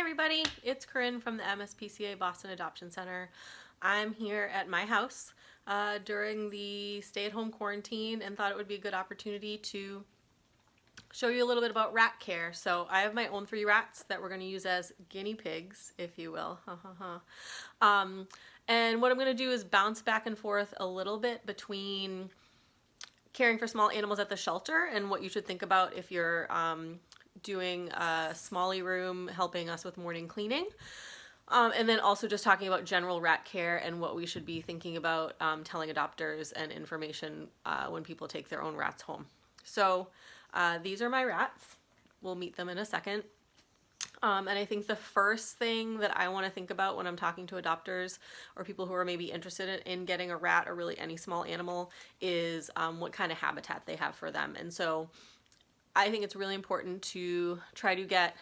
everybody, it's Corinne from the MSPCA Boston Adoption Center. I'm here at my house during the stay-at-home quarantine and thought it would be a good opportunity to show you a little bit about rat care. So I have my own 3 rats that we're going to use as guinea pigs, if you will. And what I'm going to do is bounce back and forth a little bit between caring for small animals at the shelter and what you should think about if you're doing a smally room, helping us with morning cleaning. And then also just talking about general rat care and what we should be thinking about telling adopters and information when people take their own rats home. So these are my rats. We'll meet them in a second. And I think the first thing that I want to think about when I'm talking to adopters or people who are maybe interested in getting a rat or really any small animal is what kind of habitat they have for them. And so I think it's really important to try to get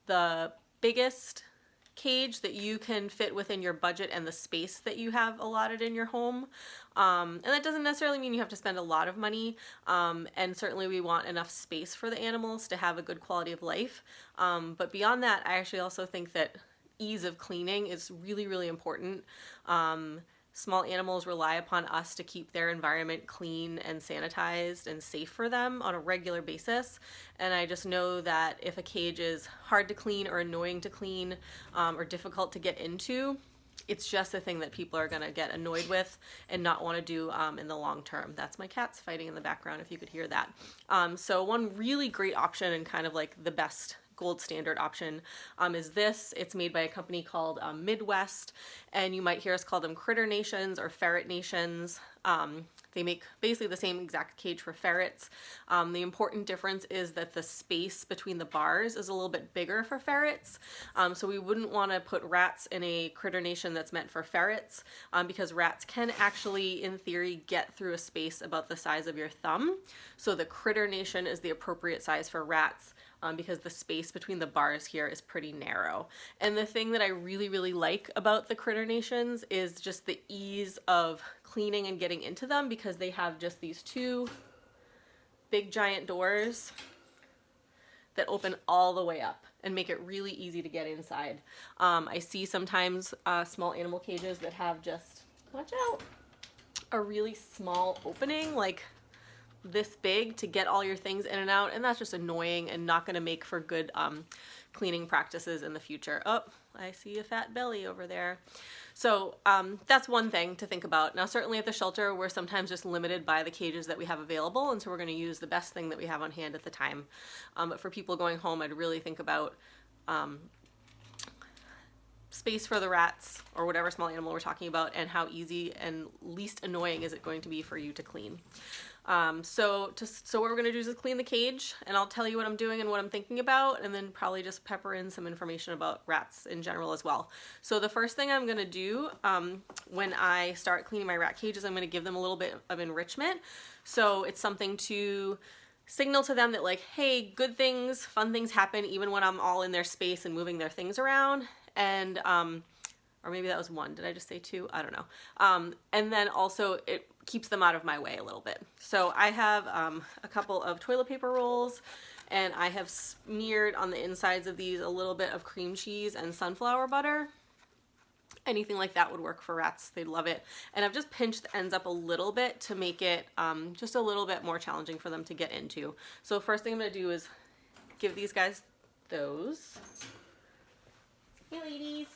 the biggest cage that you can fit within your budget and the space that you have allotted in your home. And that doesn't necessarily mean you have to spend a lot of money, and certainly we want enough space for the animals to have a good quality of life. But beyond that, I actually also think that ease of cleaning is really, really important. Small animals rely upon us to keep their environment clean and sanitized and safe for them on a regular basis. And I just know that if a cage is hard to clean or annoying to clean or difficult to get into, it's just a thing that people are going to get annoyed with and not want to do in the long term. That's my cats fighting in the background, if you could hear that. So one really great option and kind of like the best gold standard option is this. It's made by a company called Midwest, and you might hear us call them Critter Nations or Ferret Nations. They make basically the same exact cage for ferrets. The important difference is that the space between the bars is a little bit bigger for ferrets. So we wouldn't want to put rats in a Critter Nation that's meant for ferrets because rats can actually, in theory, get through a space about the size of your thumb. So the Critter Nation is the appropriate size for rats. Because the space between the bars here is pretty narrow. And the thing that I really, really like about the Critter Nations is just the ease of cleaning and getting into them, because they have just these 2 big giant doors that open all the way up and make it really easy to get inside. I see sometimes small animal cages that have just, watch out, a really small opening, like this big, to get all your things in and out, and that's just annoying and not going to make for good cleaning practices in the future. Oh, I see a fat belly over there. So that's one thing to think about. Now, certainly at the shelter, we're sometimes just limited by the cages that we have available, and so we're going to use the best thing that we have on hand at the time. But for people going home, I'd really think about space for the rats or whatever small animal we're talking about, and how easy and least annoying is it going to be for you to clean. So what we're going to do is clean the cage, and I'll tell you what I'm doing and what I'm thinking about, and then probably just pepper in some information about rats in general as well. So the first thing I'm going to do when I start cleaning my rat cages, I'm going to give them a little bit of enrichment. So it's something to signal to them that, like, hey, good things, fun things happen even when I'm all in their space and moving their things around. And or maybe that was 1. Did I just say 2? I don't know. And then also it keeps them out of my way a little bit. So I have a couple of toilet paper rolls, and I have smeared on the insides of these a little bit of cream cheese and sunflower butter. Anything like that would work for rats. They'd love it. And I've just pinched the ends up a little bit to make it just a little bit more challenging for them to get into. So first thing I'm going to do is give these guys those. Hey, ladies.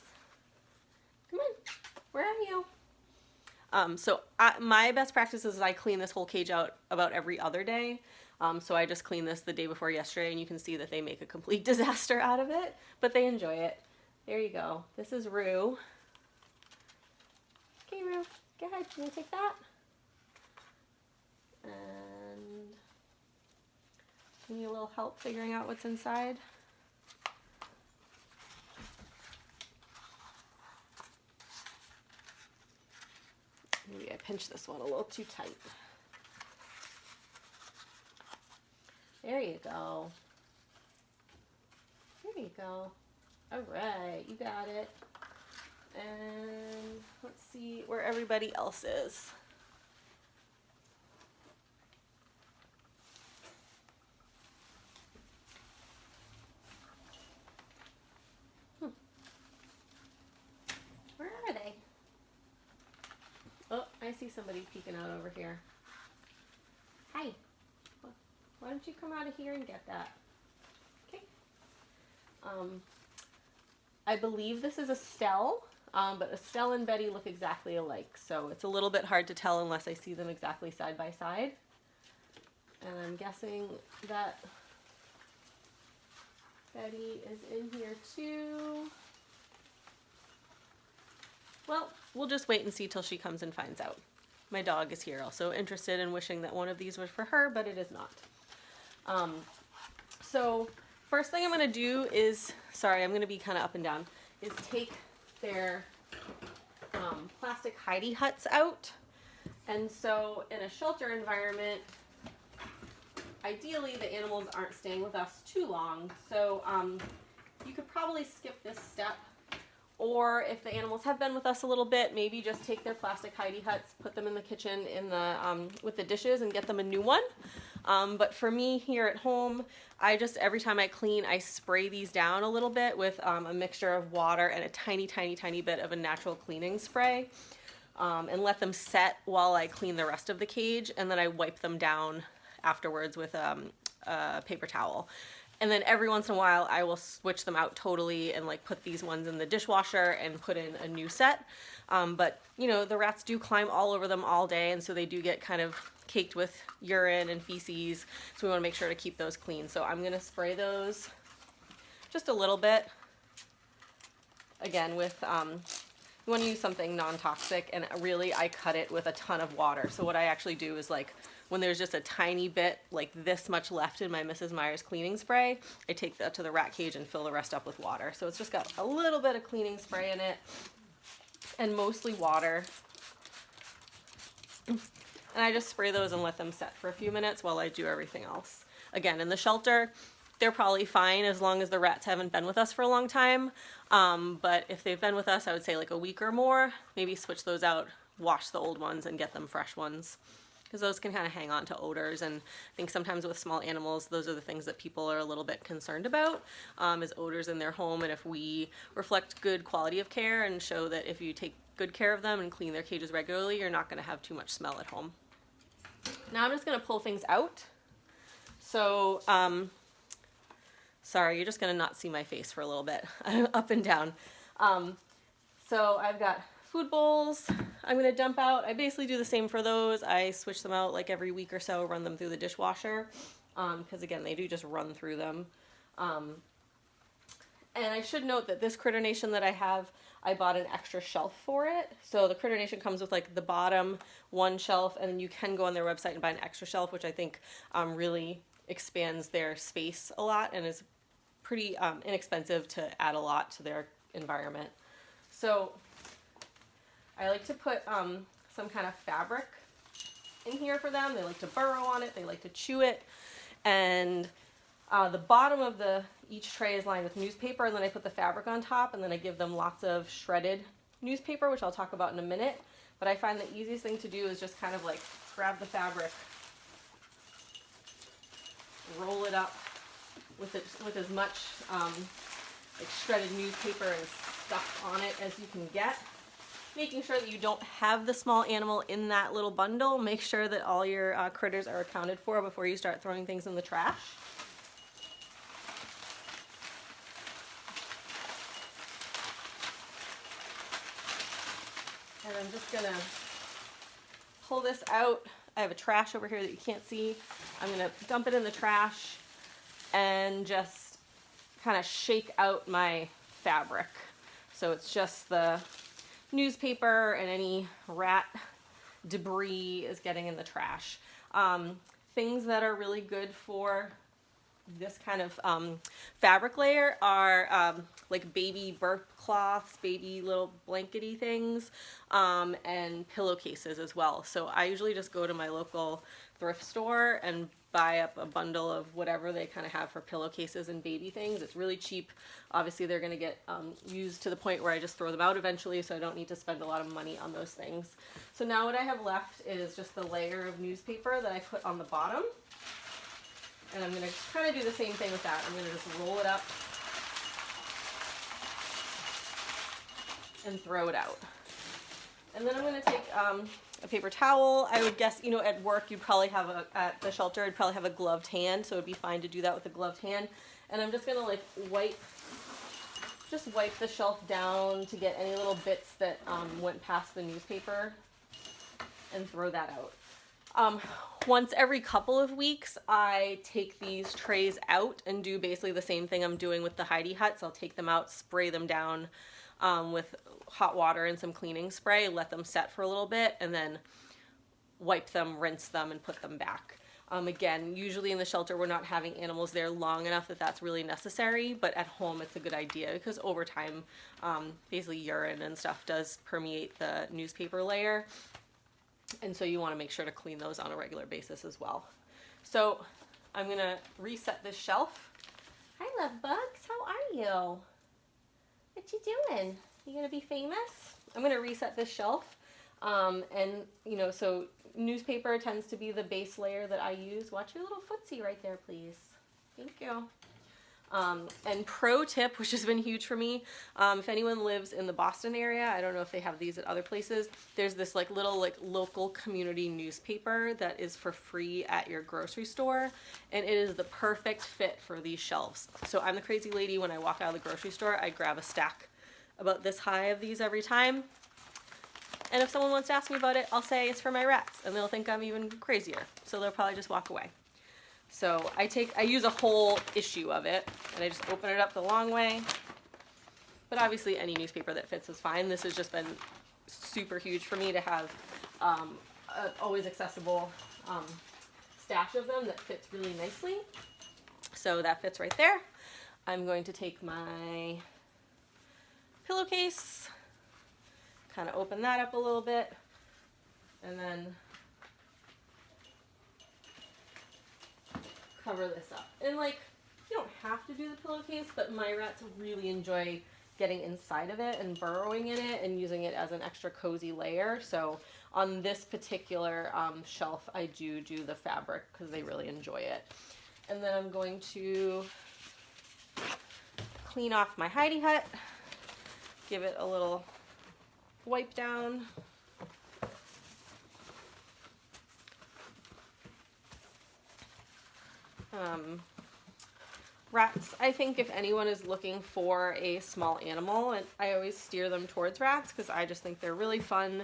Come on, where are you? My best practice is I clean this whole cage out about every other day. So I just cleaned this the day before yesterday, and you can see that they make a complete disaster out of it, but they enjoy it. There you go. This is Rue. Okay, Rue, go ahead. Can you take that? And you need a little help figuring out what's inside? Maybe I pinched this one a little too tight. There you go. There you go. All right, you got it. And let's see where everybody else is. see somebody peeking out over here. Hi. Why don't you come out of here and get that? Okay. I believe this is Estelle, but Estelle and Betty look exactly alike, so it's a little bit hard to tell unless I see them exactly side by side. And I'm guessing that Betty is in here too. Well, we'll just wait and see till she comes and finds out. My dog is here also interested in wishing that one of these was for her, but it is not. So first thing I'm going to do is, sorry, I'm going to be kind of up and down, is take their plastic hidey huts out. And so in a shelter environment, ideally the animals aren't staying with us too long. So you could probably skip this step. Or if the animals have been with us a little bit, maybe just take their plastic hidey huts, put them in the kitchen in the with the dishes and get them a new one. But for me here at home, I just, every time I clean, I spray these down a little bit with a mixture of water and a tiny, tiny, tiny bit of a natural cleaning spray, and let them set while I clean the rest of the cage, and then I wipe them down afterwards with a paper towel. And then every once in a while I will switch them out totally and like put these ones in the dishwasher and put in a new set. But you know, the rats do climb all over them all day, and so they do get kind of caked with urine and feces. So we want to make sure to keep those clean. So I'm going to spray those just a little bit. Again, with you want to use something non-toxic, and really I cut it with a ton of water. So what I actually do is, like, when there's just a tiny bit, like this much left in my Mrs. Meyer's cleaning spray, I take that to the rat cage and fill the rest up with water. So it's just got a little bit of cleaning spray in it, and mostly water. And I just spray those and let them set for a few minutes while I do everything else. Again, in the shelter, they're probably fine as long as the rats haven't been with us for a long time. But if they've been with us, I would say like a week or more, maybe switch those out, wash the old ones, and get them fresh ones, because those can kind of hang on to odors. And I think sometimes with small animals, those are the things that people are a little bit concerned about, is odors in their home. And if we reflect good quality of care and show that if you take good care of them and clean their cages regularly, you're not going to have too much smell at home. Now I'm just going to pull things out. So, sorry, you're just going to not see my face for a little bit, up and down. So I've got food bowls I'm going to dump out. I basically do the same for those. I switch them out like every week or so, run them through the dishwasher, because again, they do just run through them. And I should note that this Critter Nation that I have, I bought an extra shelf for it. So the Critter Nation comes with like the bottom one shelf, and then you can go on their website and buy an extra shelf, which I think really expands their space a lot and is pretty inexpensive to add a lot to their environment. So I like to put some kind of fabric in here for them. They like to burrow on it. They like to chew it. And the bottom of each tray is lined with newspaper, and then I put the fabric on top, and then I give them lots of shredded newspaper, which I'll talk about in a minute. But I find the easiest thing to do is just kind of like grab the fabric, roll it up with as much like shredded newspaper and stuff on it as you can get. Making sure that you don't have the small animal in that little bundle. Make sure that all your critters are accounted for before you start throwing things in the trash. And I'm just gonna pull this out. I have a trash over here that you can't see. I'm gonna dump it in the trash and just kind of shake out my fabric. So it's just the newspaper and any rat debris is getting in the trash. Things that are really good for this kind of fabric layer are like baby birth cloths, baby little blankety things, and pillowcases as well. So I usually just go to my local thrift store and buy up a bundle of whatever they kind of have for pillowcases and baby things. It's really cheap. Obviously they're going to get used to the point where I just throw them out eventually, so I don't need to spend a lot of money on those things. So now what I have left is just the layer of newspaper that I put on the bottom. And I'm going to kind of do the same thing with that. I'm going to just roll it up and throw it out. And then I'm going to take a paper towel. I would guess, you know, at work you'd probably have at the shelter, I'd probably have a gloved hand, so it'd be fine to do that with a gloved hand. And I'm just going to like wipe the shelf down to get any little bits that went past the newspaper and throw that out. Once every couple of weeks, I take these trays out and do basically the same thing I'm doing with the Heidi Huts. I'll take them out, spray them down with hot water and some cleaning spray, let them set for a little bit, and then wipe them, rinse them, and put them back. Again, usually in the shelter we're not having animals there long enough that that's really necessary, but at home it's a good idea because over time, basically urine and stuff does permeate the newspaper layer, and so you want to make sure to clean those on a regular basis as well. So I'm going to reset this shelf. Hi, love bugs. How are you? What you doing? You going to be famous? I'm going to reset this shelf. And, you know, so newspaper tends to be the base layer that I use. Watch your little footsie right there, please. Thank you. And pro tip, which has been huge for me, if anyone lives in the Boston area, I don't know if they have these at other places, there's this like little like local community newspaper that is for free at your grocery store, and it is the perfect fit for these shelves. So I'm the crazy lady, when I walk out of the grocery store, I grab a stack about this high of these every time. And if someone wants to ask me about it, I'll say it's for my rats, and they'll think I'm even crazier. So they'll probably just walk away. So I use a whole issue of it, and I just open it up the long way. But obviously any newspaper that fits is fine. This has just been super huge for me to have an always accessible stash of them that fits really nicely. So that fits right there. I'm going to take my pillowcase, kind of open that up a little bit, and then cover this up. And like, you don't have to do the pillowcase, but my rats really enjoy getting inside of it and burrowing in it and using it as an extra cozy layer. So on this particular shelf, I do the fabric because they really enjoy it. And then I'm going to clean off my Heidi Hut, give it a little wipe down. Rats, I think if anyone is looking for a small animal, and I always steer them towards rats because I just think they're really fun.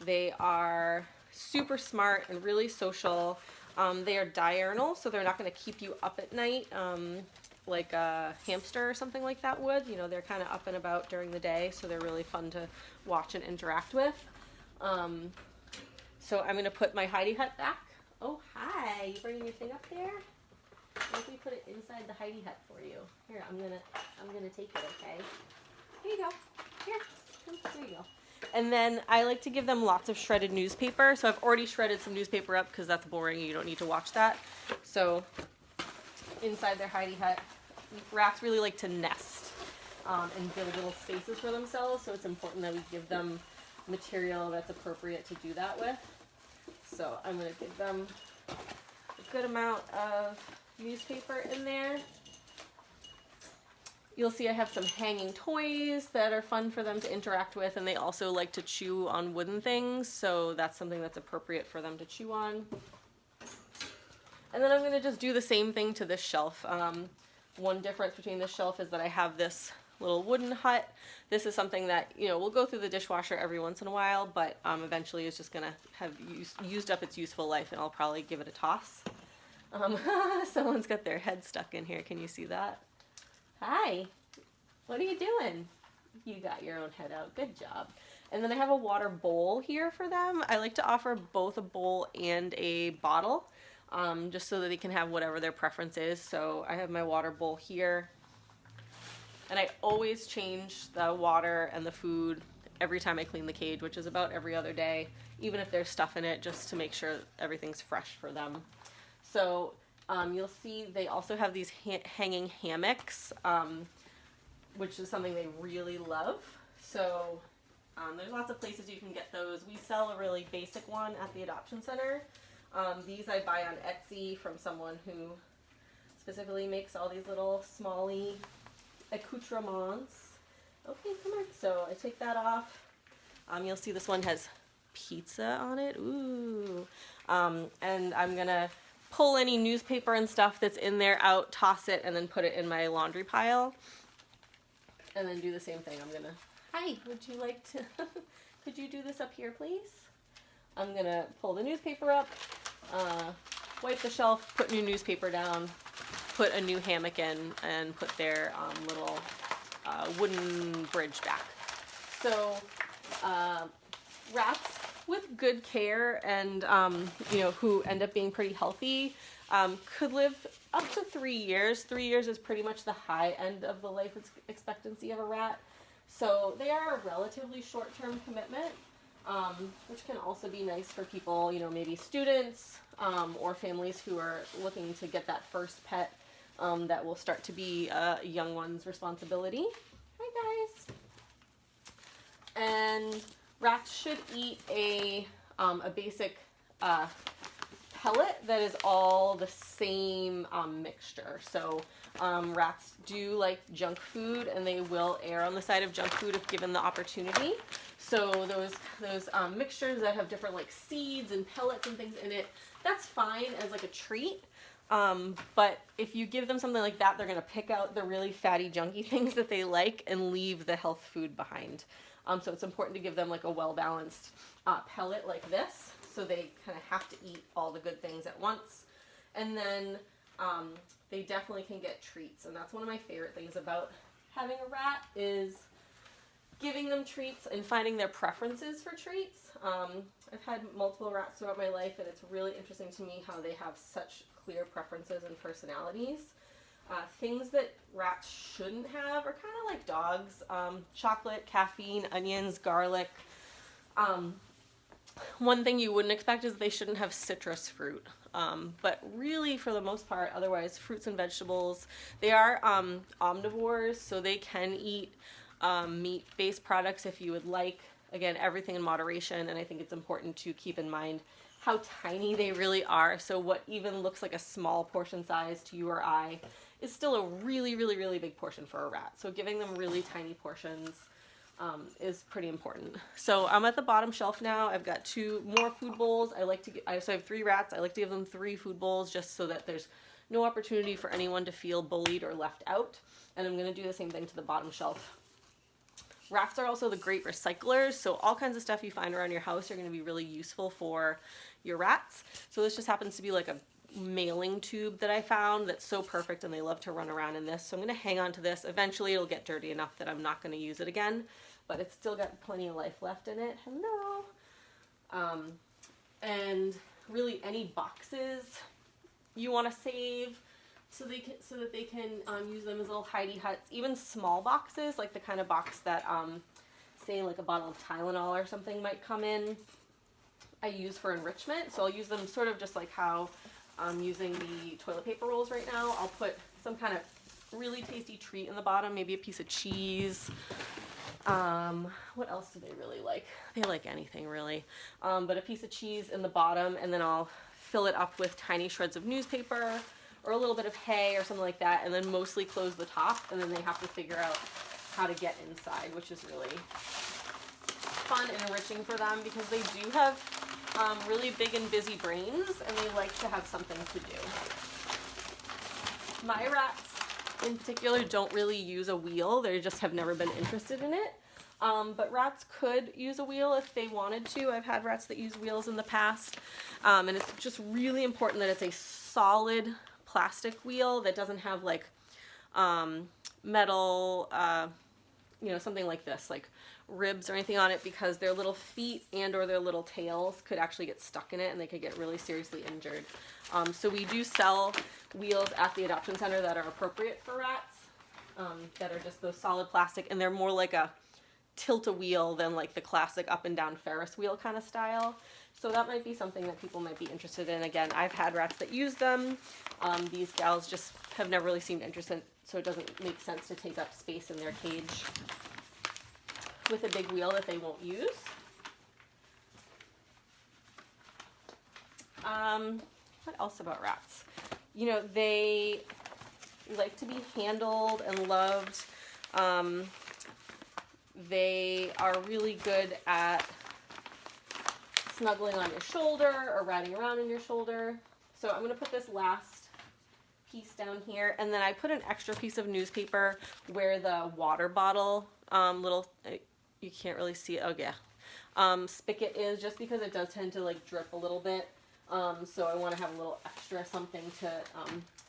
They are super smart and really social. They are diurnal, so they're not going to keep you up at night like a hamster or something like that would. You know, they're kind of up and about during the day, so they're really fun to watch and interact with. So I'm going to put my Heidi Hut back. Oh, hi. You bringing your thing up there? Let me put it inside the Heidi Hut for you. Here, I'm gonna take it, okay? Here you go. Here you go. And then I like to give them lots of shredded newspaper. So I've already shredded some newspaper up because that's boring. You don't need to watch that. So inside their Heidi Hut, rats really like to nest and build little spaces for themselves. So it's important that we give them material that's appropriate to do that with. So I'm going to give them a good amount of newspaper in there. You'll see I have some hanging toys that are fun for them to interact with, and they also like to chew on wooden things, so that's something that's appropriate for them to chew on. And then I'm going to just do the same thing to this shelf. One difference between this shelf is that I have this little wooden hut. This is something that, you know, will go through the dishwasher every once in a while, but eventually it's just going to have used up its useful life, and I'll probably give it a toss. Someone's got their head stuck in here. Can you see that? Hi. What are you doing? You got your own head out. Good job. And then I have a water bowl here for them. I like to offer both a bowl and a bottle, just so that they can have whatever their preference is. So I have my water bowl here. And I always change the water and the food every time I clean the cage, which is about every other day, even if there's stuff in it, just to make sure everything's fresh for them. So you'll see they also have these hanging hammocks, which is something they really love. So there's lots of places you can get those. We sell a really basic one at the adoption center. These I buy on Etsy from someone who specifically makes all these little smally accoutrements. Okay, come on. So I take that off. You'll see this one has pizza on it. Ooh. And I'm gonna pull any newspaper and stuff that's in there out, toss it, and then put it in my laundry pile. And then do the same thing. I'm gonna, hi, would you like to, could you do this up here, please? I'm gonna pull the newspaper up, wipe the shelf, put new newspaper down, put a new hammock in, and put their little wooden bridge back. So rats with good care and who end up being pretty healthy could live up to 3 years. 3 years is pretty much the high end of the life expectancy of a rat. So they are a relatively short-term commitment, which can also be nice for people, maybe students or families who are looking to get that first pet that will start to be a young one's responsibility. Hi, guys. And rats should eat a basic pellet that is all the same mixture. So rats do like junk food, and they will err on the side of junk food if given the opportunity. So those mixtures that have different like seeds and pellets and things in it, that's fine as like a treat. But if you give them something like that, they're going to pick out the really fatty, junky things that they like and leave the health food behind. So it's important to give them like a well-balanced pellet like this, so they kind of have to eat all the good things at once. And then they definitely can get treats, and that's one of my favorite things about having a rat is giving them treats and finding their preferences for treats. I've had multiple rats throughout my life, and it's really interesting to me how they have such clear preferences and personalities. Things that rats shouldn't have are kind of like dogs. Chocolate, caffeine, onions, garlic. One thing you wouldn't expect is they shouldn't have citrus fruit. But really, for the most part, otherwise, fruits and vegetables. They are omnivores, so they can eat meat-based products if you would like. Again, everything in moderation, and I think it's important to keep in mind how tiny they really are. So what even looks like a small portion size to you or I is still a really, really, really big portion for a rat. So giving them really tiny portions is pretty important. So I'm at the bottom shelf now. I've got 2 more food bowls. So I have 3 rats. I like to give them 3 food bowls just so that there's no opportunity for anyone to feel bullied or left out. And I'm going to do the same thing to the bottom shelf. Rats are also the great recyclers, so all kinds of stuff you find around your house are going to be really useful for your rats. So this just happens to be like a mailing tube that I found that's so perfect, and they love to run around in this. So I'm going to hang on to this. Eventually it'll get dirty enough that I'm not going to use it again, but it's still got plenty of life left in it. Hello. And really any boxes you want to save so that they can use them as little hidey huts. Even small boxes, like the kind of box that say like a bottle of Tylenol or something might come in, I use for enrichment. So I'll use them sort of just like how I'm using the toilet paper rolls right now. I'll put some kind of really tasty treat in the bottom, maybe a piece of cheese. What else do they really like? They like anything really. But a piece of cheese in the bottom, and then I'll fill it up with tiny shreds of newspaper or a little bit of hay or something like that, and then mostly close the top, and then they have to figure out how to get inside, which is really fun and enriching for them because they do have really big and busy brains, and they like to have something to do. My rats in particular don't really use a wheel. They just have never been interested in it. But rats could use a wheel if they wanted to. I've had rats that use wheels in the past. And it's just really important that it's a solid plastic wheel that doesn't have like metal, something like this, like ribs or anything on it, because their little feet and or their little tails could actually get stuck in it and they could get really seriously injured. So we do sell wheels at the adoption center that are appropriate for rats, that are just those solid plastic, and they're more like a tilt-a-wheel than like the classic up and down Ferris wheel kind of style. So that might be something that people might be interested in. Again, I've had rats that use them. These gals just have never really seemed interested, so it doesn't make sense to take up space in their cage with a big wheel that they won't use. What else about rats? They like to be handled and loved. They are really good at snuggling on your shoulder or riding around on your shoulder. So I'm going to put this last piece down here, and then I put an extra piece of newspaper where the water bottle little, you can't really see it, oh yeah, spigot is, just because it does tend to like drip a little bit. So I want to have a little extra something to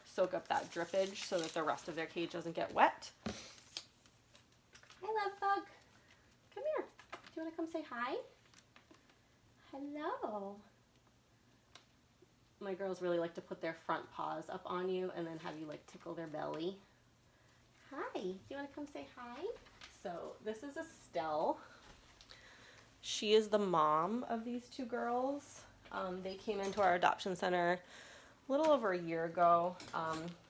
soak up that drippage so that the rest of their cage doesn't get wet. Hi, love bug. Come here. Do you want to come say hi? Hello. My girls really like to put their front paws up on you and then have you like tickle their belly. Hi. Do you want to come say hi? So this is Estelle. She is the mom of these two girls. They came into our adoption center a little over a year ago.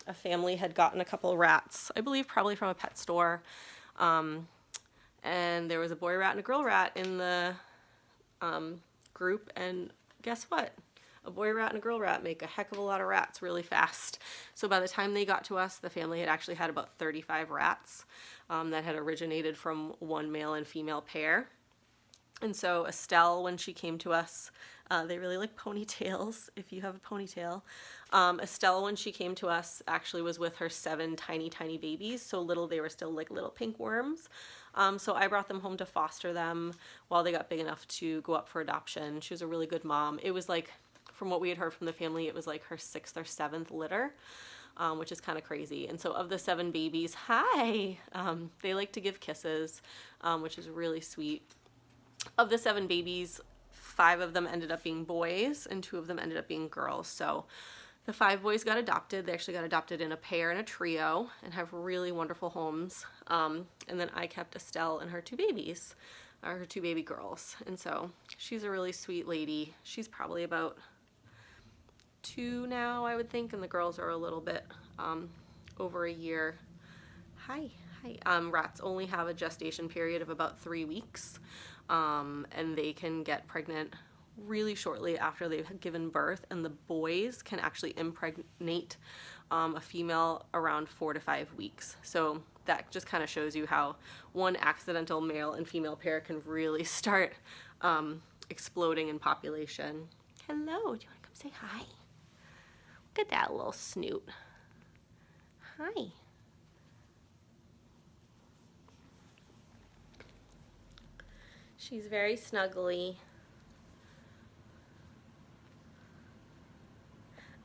A family had gotten a couple rats, I believe probably from a pet store. And there was a boy rat and a girl rat in the group, and guess what? A boy rat and a girl rat make a heck of a lot of rats really fast. So by the time they got to us, the family had actually had about 35 rats that had originated from one male and female pair. And so Estelle, when she came to us, they really like ponytails, if you have a ponytail. Estelle, when she came to us, actually was with her 7 tiny, tiny babies. So little, they were still like little pink worms. So I brought them home to foster them while they got big enough to go up for adoption. She was a really good mom. It was like, from what we had heard from the family, it was like her 6th or 7th litter, which is kind of crazy. And so of the 7 babies, hi, they like to give kisses, which is really sweet. Of the 7 babies, 5 of them ended up being boys and 2 of them ended up being girls. So the 5 boys got adopted. They actually got adopted in a pair and a trio and have really wonderful homes. And then I kept Estelle and her 2 babies, or her 2 baby girls. And so she's a really sweet lady. She's probably about 2 now, I would think, and the girls are a little bit over a year. Hi. Rats only have a gestation period of about 3 weeks. And they can get pregnant really shortly after they've given birth, and the boys can actually impregnate a female around 4 to 5 weeks. So that just kind of shows you how one accidental male and female pair can really start exploding in population. Hello, do you want to come say hi? Look at that little snoot. Hi. She's very snuggly.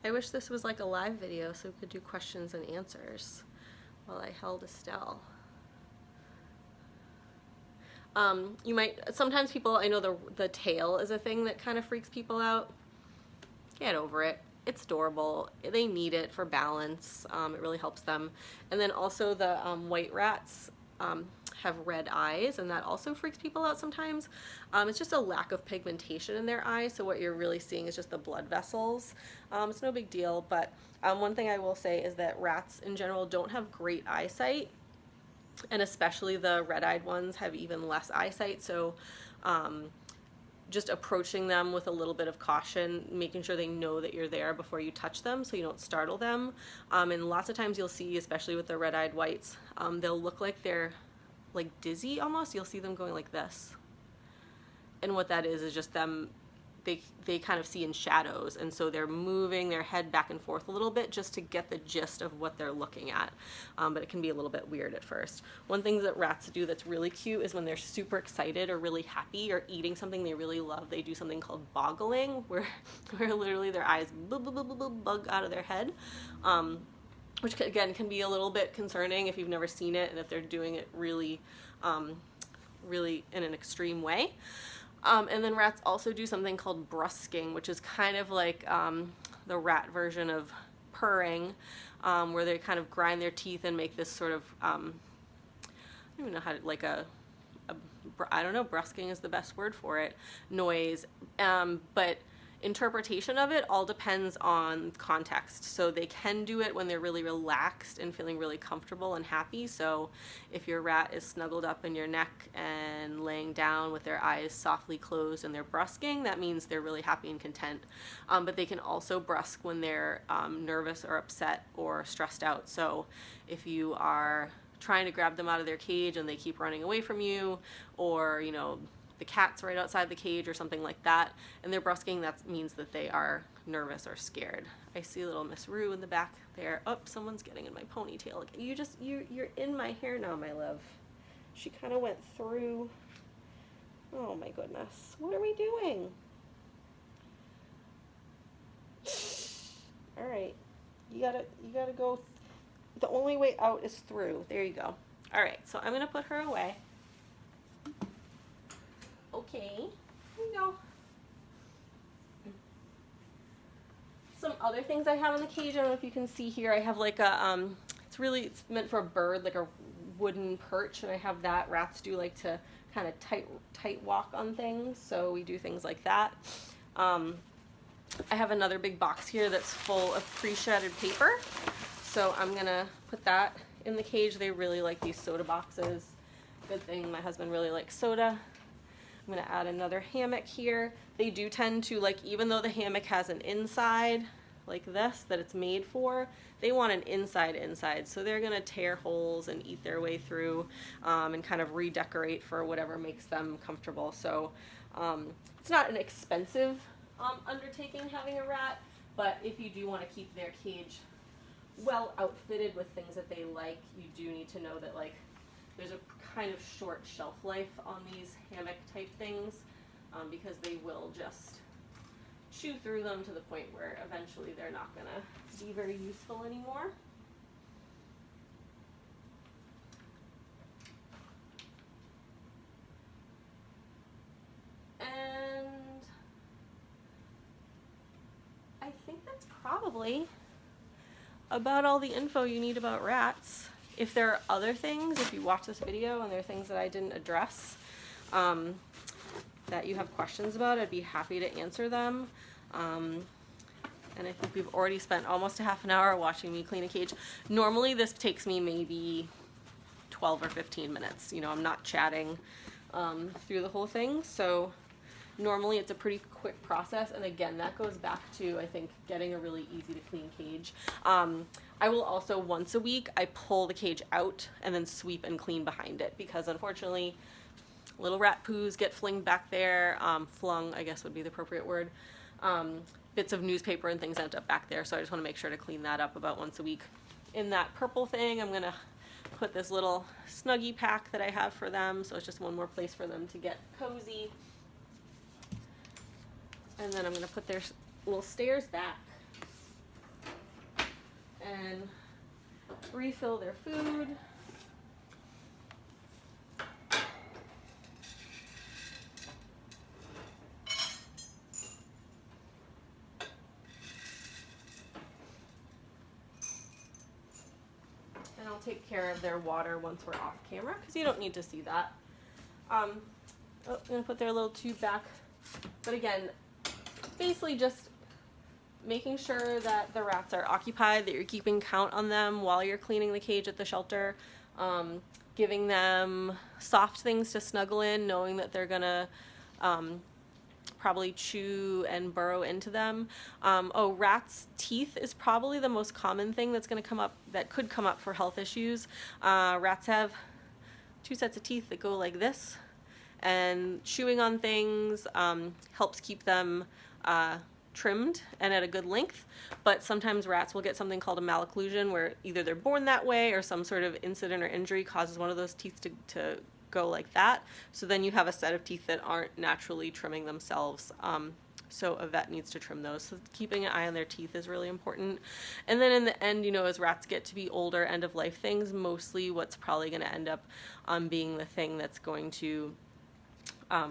I wish this was like a live video so we could do questions and answers while I held Estelle. You might, sometimes people, I know the tail is a thing that kind of freaks people out. Get over it. It's adorable. They need it for balance. It really helps them. And then also the white rats have red eyes, and that also freaks people out sometimes. It's just a lack of pigmentation in their eyes, so what you're really seeing is just the blood vessels. It's no big deal, but one thing I will say is that rats in general don't have great eyesight, and especially the red-eyed ones have even less eyesight, so just approaching them with a little bit of caution, making sure they know that you're there before you touch them so you don't startle them. And lots of times you'll see, especially with the red-eyed whites, they'll look like they're like dizzy almost. You'll see them going like this. And what that is just them, they kind of see in shadows, and so they're moving their head back and forth a little bit just to get the gist of what they're looking at. But it can be a little bit weird at first. One thing that rats do that's really cute is when they're super excited or really happy or eating something they really love, they do something called boggling, where literally their eyes bug out of their head. Which again can be a little bit concerning if you've never seen it and if they're doing it really, really in an extreme way. And then rats also do something called brusking, which is kind of like the rat version of purring, where they kind of grind their teeth and make this sort of, I don't even know how to, like I don't know, brusking is the best word for it, noise. But interpretation of it all depends on context. So they can do it when they're really relaxed and feeling really comfortable and happy. So if your rat is snuggled up in your neck and laying down with their eyes softly closed and they're brusking, that means they're really happy and content. But they can also brusque when they're nervous or upset or stressed out. So if you are trying to grab them out of their cage and they keep running away from you, or, you know, the cat's right outside the cage or something like that, and they're brusking, that means that they are nervous or scared. I see little Miss Rue in the back there. Oh, someone's getting in my ponytail. You're in my hair now, my love. She kind of went through. Oh my goodness. What are we doing? All right. You gotta go. The only way out is through. There you go. All right, so I'm gonna put her away. Okay, here we go. Some other things I have in the cage, I don't know if you can see here, I have like a, it's meant for a bird, like a wooden perch, and I have that. Rats do like to kind of tight walk on things, so we do things like that. I have another big box here that's full of pre-shredded paper, so I'm gonna put that in the cage. They really like these soda boxes. Good thing my husband really likes soda. I'm going to add another hammock here. They do tend to, like, even though the hammock has an inside like this that it's made for, they want an inside, so they're going to tear holes and eat their way through and kind of redecorate for whatever makes them comfortable. So it's not an expensive undertaking having a rat, but if you do want to keep their cage well outfitted with things that they like, you do need to know that, like, there's a kind of short shelf life on these hammock type things because they will just chew through them to the point where eventually they're not going to be very useful anymore. And I think that's probably about all the info you need about rats. If there are other things, if you watch this video and there are things that I didn't address that you have questions about, I'd be happy to answer them. And I think we've already spent almost a half an hour watching me clean a cage. Normally this takes me maybe 12 or 15 minutes. You know, I'm not chatting through the whole thing, so normally it's a pretty quick process. And again, that goes back to, I think, getting a really easy to clean cage. I will also, once a week, I pull the cage out and then sweep and clean behind it, because unfortunately little rat poos get flinged back there, flung, I guess would be the appropriate word. Bits of newspaper and things end up back there, so I just want to make sure to clean that up about once a week. In that purple thing, I'm going to put this little Snuggie pack that I have for them, so it's just one more place for them to get cozy. And then I'm going to put their little stairs back and refill their food. And I'll take care of their water once we're off camera, because you don't need to see that. I'm going to put their little tube back. But again, basically just making sure that the rats are occupied, that you're keeping count on them while you're cleaning the cage at the shelter, giving them soft things to snuggle in, knowing that they're gonna probably chew and burrow into them. Rats' teeth is probably the most common thing that's going to come up, that could come up for health issues. Rats have two sets of teeth that go like this, and chewing on things helps keep them trimmed and at a good length, but sometimes rats will get something called a malocclusion, where either they're born that way or some sort of incident or injury causes one of those teeth to go like that. So then you have a set of teeth that aren't naturally trimming themselves. So a vet needs to trim those. So keeping an eye on their teeth is really important. And then in the end, you know, as rats get to be older, end of life things, mostly what's probably going to end up being the thing that's going to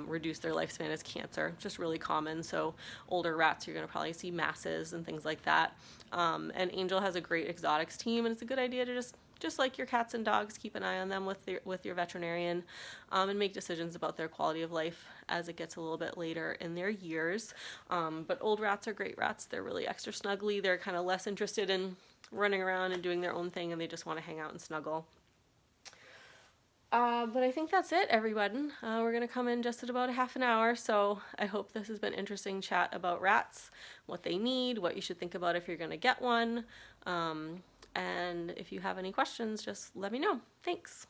reduce their lifespan is cancer, just really common. So older rats, you're going to probably see masses and things like that. And Angel has a great exotics team, and it's a good idea to just like your cats and dogs, keep an eye on them with your veterinarian, and make decisions about their quality of life as it gets a little bit later in their years. But old rats are great rats. They're really extra snuggly. They're kind of less interested in running around and doing their own thing, and they just want to hang out and snuggle. But I think that's it, everyone. We're going to come in just at about a half an hour, so I hope this has been interesting chat about rats, what they need, what you should think about if you're going to get one, And if you have any questions, just let me know. Thanks.